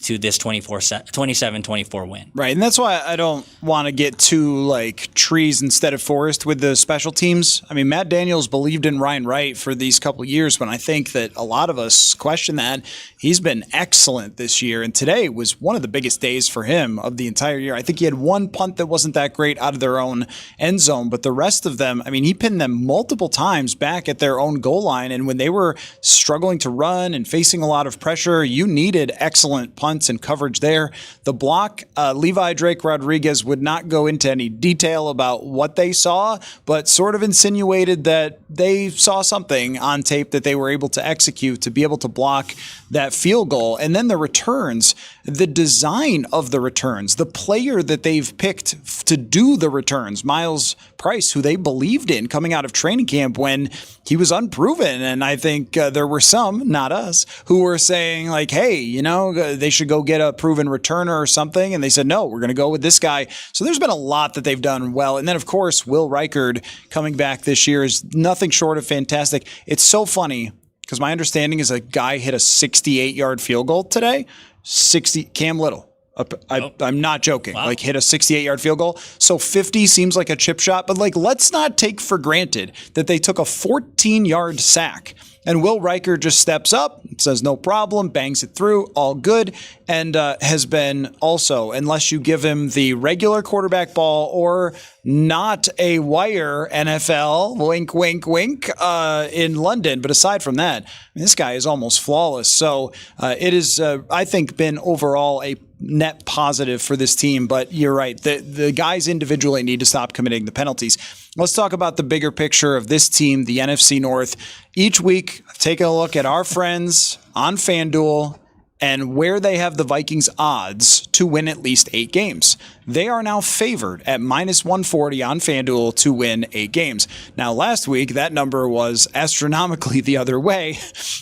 to this 27-24 win. Right, and that's why I don't want to get too like trees instead of forest with the special teams. I mean, Matt Daniels believed in Ryan Wright for these couple of years when I think that a lot of us question that. He's been excellent this year, and today was one of the biggest days for him of the entire year. I think he had one punt that wasn't that great out of their own end zone, but the rest of them, I mean, he pinned them multiple times back at their own goal line, and when they were struggling to run and facing a lot of pressure, you needed excellent punts and coverage there. The block, Levi Drake Rodriguez would not go into any detail about what they saw, but sort of insinuated that they saw something on tape that they were able to execute to be able to block that field goal. And then the returns, the design of the returns, the player that they've picked to do the returns, Miles Price, who they believed in coming out of training camp when he was unproven. And I think there were some, not us, who were saying like, hey, you know, they should go get a proven returner or something. And they said, no, we're going to go with this guy. So there's been a lot that they've done well. And then, of course, Will Reichard coming back this year is nothing short of fantastic. It's so funny because my understanding is a guy hit a 68-yard field goal today. Cam Little. I'm not joking. Wow. Like, hit a 68-yard field goal. So 50 seems like a chip shot, but like, let's not take for granted that they took a 14-yard sack. And Will Riker just steps up, says no problem, bangs it through, all good, and has been also, unless you give him the regular quarterback ball or not a wire NFL, wink, wink, wink, in London. But aside from that, I mean, this guy is almost flawless. So it is, I think, been overall a net positive for this team. But you're right, the guys individually need to stop committing the penalties. Let's talk about the bigger picture of this team, the NFC North. Each week, taking a look at our friends on FanDuel and where they have the Vikings odds to win at least 8 games. They are now favored at minus 140 on FanDuel to win 8 games. Now, last week, that number was astronomically the other way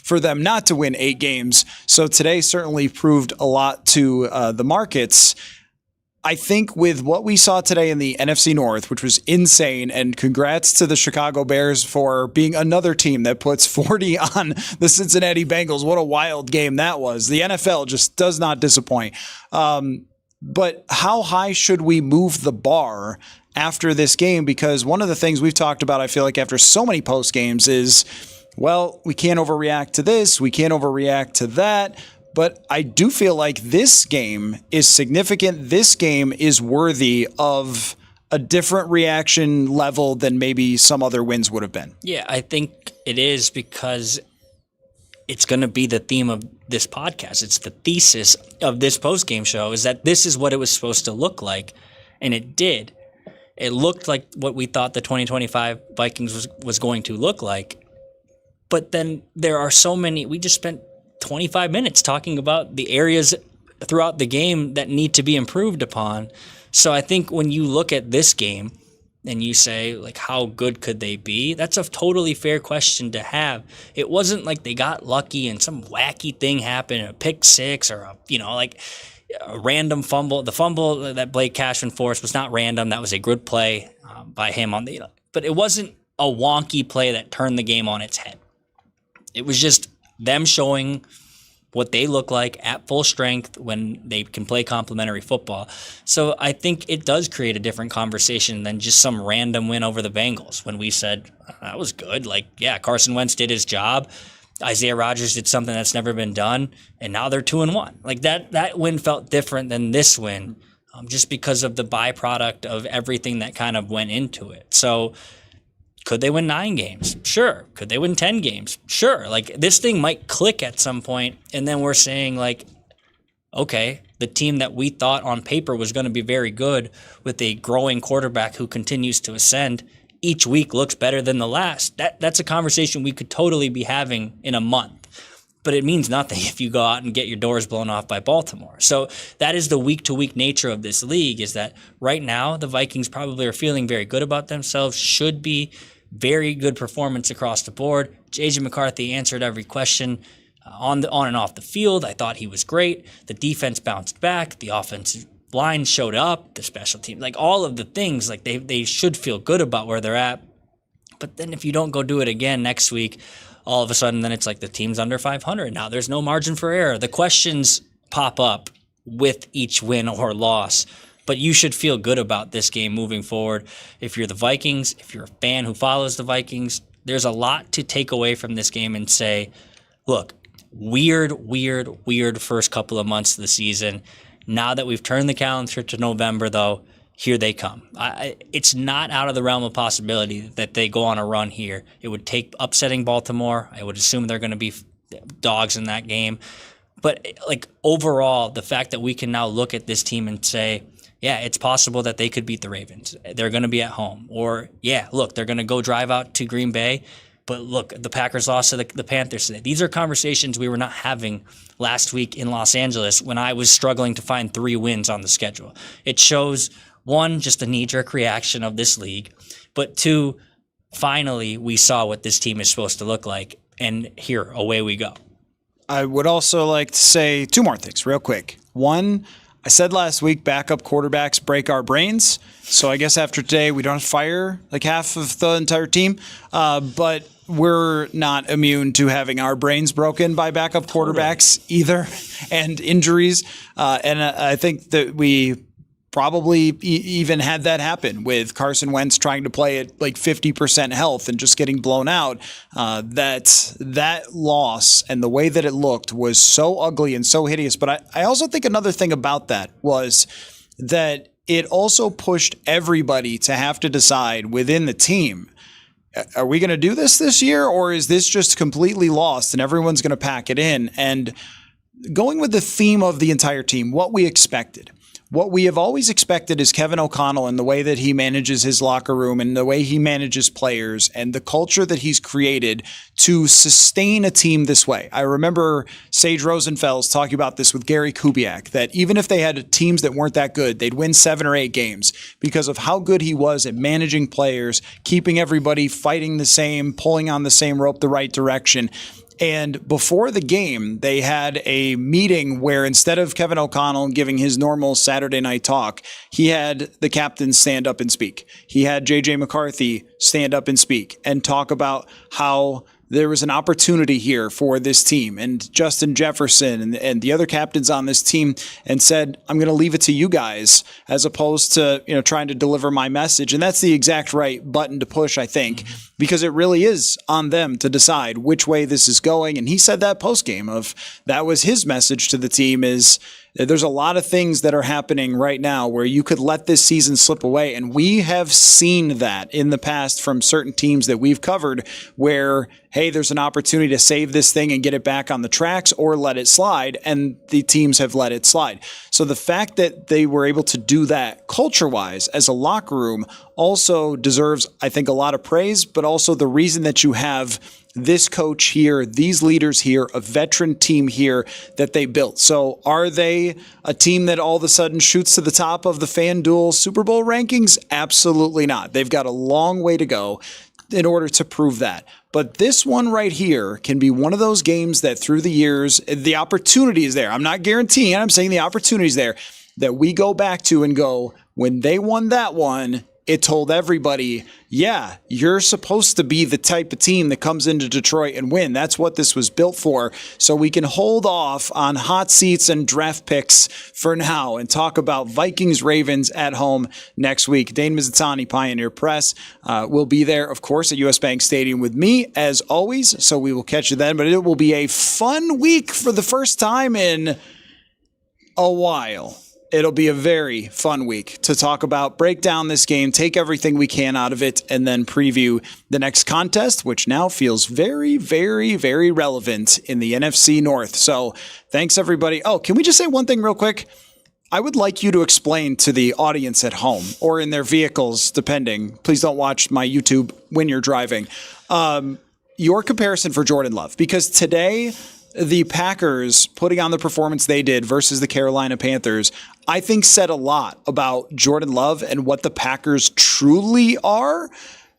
for them not to win 8 games. So today certainly proved a lot to the markets. I think with what we saw today in the NFC North, which was insane, and congrats to the Chicago Bears for being another team that puts 40 on the Cincinnati Bengals. What a wild game that was. The NFL just does not disappoint. But how high should we move the bar after this game? Because one of the things we've talked about, I feel like after so many post games is, well, we can't overreact to this. We can't overreact to that. But I do feel like this game is significant. This game is worthy of a different reaction level than maybe some other wins would have been. Yeah, I think it is because it's going to be the theme of this podcast. It's the thesis of this postgame show is that this is what it was supposed to look like, and it did. It looked like what we thought the 2025 Vikings was going to look like. But then there are so many – we just spent 25 minutes talking about the areas throughout the game that need to be improved upon. So I think when you look at this game and you say, like, how good could they be? That's a totally fair question to have. It wasn't like they got lucky and some wacky thing happened, a pick six or a random fumble. The fumble that Blake Cashman forced was not random. That was a good play by him but it wasn't a wonky play that turned the game on its head. It was just them showing what they look like at full strength when they can play complementary football. So I think it does create a different conversation than just some random win over the Bengals when we said, that was good. Like, yeah, Carson Wentz did his job. Isaiah Rodgers did something that's never been done, and now they're 2-1. Like that win felt different than this win just because of the byproduct of everything that kind of went into it. So could they win 9 games? Sure. Could they win 10 games? Sure. Like, this thing might click at some point, and then we're saying, like, okay, the team that we thought on paper was going to be very good with a growing quarterback who continues to ascend each week looks better than the last. That's a conversation we could totally be having in a month. But it means nothing if you go out and get your doors blown off by Baltimore. So that is the week-to-week nature of this league, is that right now the Vikings probably are feeling very good about themselves, should be very good performance across the board. JJ McCarthy answered every question on and off the field. I thought he was great. The defense bounced back. The offensive line showed up. The special team, like all of the things, like they should feel good about where they're at. But then if you don't go do it again next week, all of a sudden, then it's like the team's under 500. Now there's no margin for error. The questions pop up with each win or loss, but you should feel good about this game moving forward. If you're the Vikings, if you're a fan who follows the Vikings, there's a lot to take away from this game and say, look, weird first couple of months of the season. Now that we've turned the calendar to November, though, here they come. It's not out of the realm of possibility that they go on a run here. It would take upsetting Baltimore. I would assume they're going to be dogs in that game. But like overall, the fact that we can now look at this team and say, yeah, it's possible that they could beat the Ravens. They're going to be at home. Or, yeah, look, they're going to go drive out to Green Bay. But look, the Packers lost to the Panthers today. These are conversations we were not having last week in Los Angeles when I was struggling to find 3 wins on the schedule. It shows, 1, just the knee-jerk reaction of this league, but 2, finally we saw what this team is supposed to look like, and here, away we go. I would also like to say 2 more things real quick. 1, I said last week, backup quarterbacks break our brains, so I guess after today we don't have to fire like half of the entire team, but we're not immune to having our brains broken by backup quarterbacks either, and injuries, and I think that we probably even had that happen with Carson Wentz trying to play at like 50% health and just getting blown out. That loss and the way that it looked was so ugly and so hideous. But I also think another thing about that was that it also pushed everybody to have to decide within the team, are we going to do this year, or is this just completely lost and everyone's going to pack it in? And going with the theme of the entire team, what we expected. What we have always expected is Kevin O'Connell and the way that he manages his locker room and the way he manages players and the culture that he's created to sustain a team this way. I remember Sage Rosenfels talking about this with Gary Kubiak, that even if they had teams that weren't that good, they'd win 7 or 8 games because of how good he was at managing players, keeping everybody fighting the same, pulling on the same rope the right direction. And before the game, they had a meeting where instead of Kevin O'Connell giving his normal Saturday night talk, he had the captains stand up and speak. He had JJ McCarthy stand up and speak and talk about how there was an opportunity here for this team, and Justin Jefferson and the other captains on this team, and said, I'm going to leave it to you guys as opposed to, trying to deliver my message. And that's the exact right button to push, I think, because it really is on them to decide which way this is going. And he said that post game that was his message to the team is, there's a lot of things that are happening right now where you could let this season slip away. And we have seen that in the past from certain teams that we've covered where, hey, there's an opportunity to save this thing and get it back on the tracks or let it slide. And the teams have let it slide. So the fact that they were able to do that culture-wise as a locker room also deserves, I think, a lot of praise, but also the reason that you have this coach here, these leaders here, a veteran team here that they built. So are they a team that all of a sudden shoots to the top of the FanDuel Super Bowl rankings? Absolutely not. They've got a long way to go in order to prove that. But this one right here can be one of those games that through the years, the opportunity is there. I'm not guaranteeing it. I'm saying the opportunity is there that we go back to and go, when they won that one, it told everybody, yeah, you're supposed to be the type of team that comes into Detroit and win. That's what this was built for. So we can hold off on hot seats and draft picks for now and talk about Vikings-Ravens at home next week. Dane Mizutani, Pioneer Press, will be there, of course, at US Bank Stadium with me, as always. So we will catch you then. But it will be a fun week for the first time in a while. It'll be a very fun week to talk about, break down this game, take everything we can out of it, and then preview the next contest, which now feels very, very, very relevant in the NFC North. So thanks, everybody. Oh, can we just say one thing real quick? I would like you to explain to the audience at home or in their vehicles, depending. Please don't watch my YouTube when you're driving. Your comparison for Jordan Love, because today the Packers putting on the performance they did versus the Carolina Panthers, I think said a lot about Jordan Love and what the Packers truly are.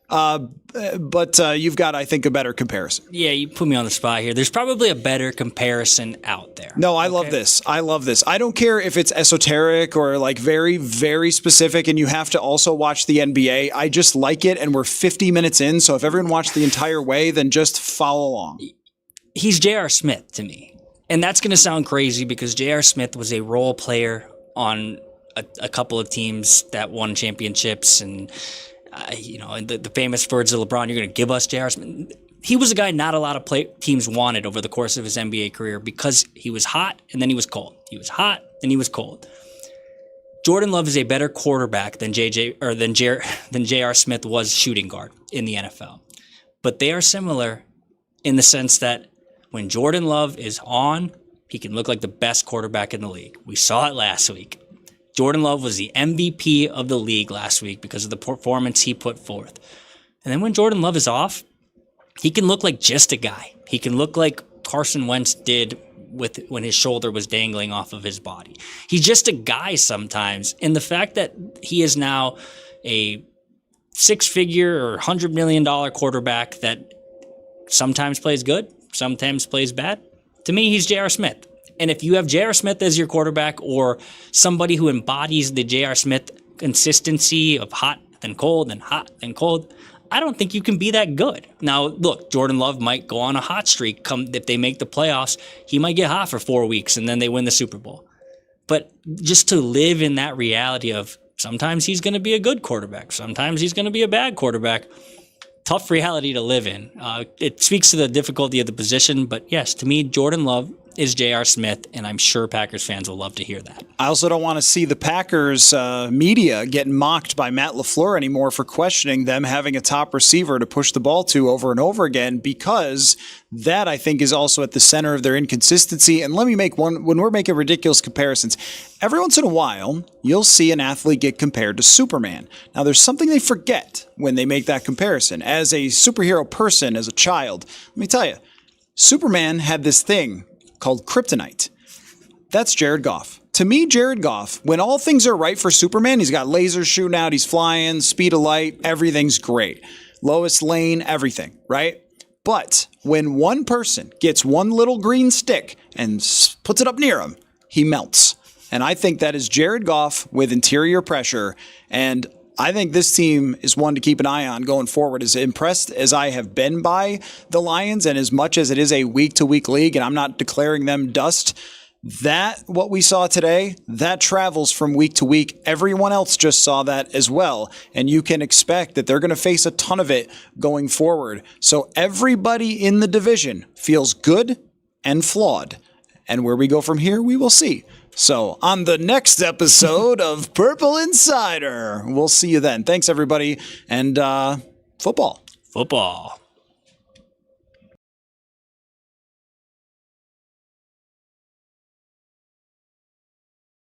But you've got, I think, a better comparison. Yeah, you put me on the spot here. There's probably a better comparison out there. No, I love this. I love this. I don't care if it's esoteric or like very, very specific and you have to also watch the NBA. I just like it, and we're 50 minutes in, so if everyone watched the entire way, then just follow along. He's J.R. Smith to me. And that's going to sound crazy because J.R. Smith was a role player on a couple of teams that won championships. And, the famous words of LeBron, you're going to give us J.R. Smith. He was a guy not a lot of teams wanted over the course of his NBA career because he was hot and then he was cold. He was hot and he was cold. Jordan Love is a better quarterback than J.R. Smith was shooting guard in the NFL. But they are similar in the sense that when Jordan Love is on, he can look like the best quarterback in the league. We saw it last week. Jordan Love was the MVP of the league last week because of the performance he put forth. And then when Jordan Love is off, he can look like just a guy. He can look like Carson Wentz did when his shoulder was dangling off of his body. He's just a guy sometimes. And the fact that he is now a six-figure or $100 million quarterback that sometimes plays good, sometimes plays bad. To me, he's J.R. Smith. And if you have J.R. Smith as your quarterback or somebody who embodies the J.R. Smith consistency of hot then cold and hot then cold, I don't think you can be that good. Now, look, Jordan Love might go on a hot streak. If they make the playoffs, he might get hot for 4 weeks and then they win the Super Bowl. But just to live in that reality of sometimes he's going to be a good quarterback, sometimes he's going to be a bad quarterback, tough reality to live in. It speaks to the difficulty of the position, but yes, to me, Jordan Love is J.R. Smith, and I'm sure Packers fans will love to hear that. I also don't want to see the Packers media getting mocked by Matt LaFleur anymore for questioning them having a top receiver to push the ball to over and over again, because that, I think, is also at the center of their inconsistency. And let me make one, when we're making ridiculous comparisons, every once in a while, you'll see an athlete get compared to Superman. Now, there's something they forget when they make that comparison. As a superhero person, as a child, let me tell you, Superman had this thing called kryptonite. That's Jared Goff. To me, Jared Goff, when all things are right for Superman, he's got lasers shooting out, he's flying, speed of light, everything's great. Lois Lane, everything, right? But when one person gets one little green stick and puts it up near him, he melts. And I think that is Jared Goff with interior pressure. And I think this team is one to keep an eye on going forward. As impressed as I have been by the Lions, and as much as it is a week-to-week league, and I'm not declaring them dust, that what we saw today, that travels from week to week. Everyone else just saw that as well. And you can expect that they're going to face a ton of it going forward. So everybody in the division feels good and flawed. And where we go from here, we will see. So on the next episode of Purple Insider, we'll see you then. Thanks, everybody. And football. Football.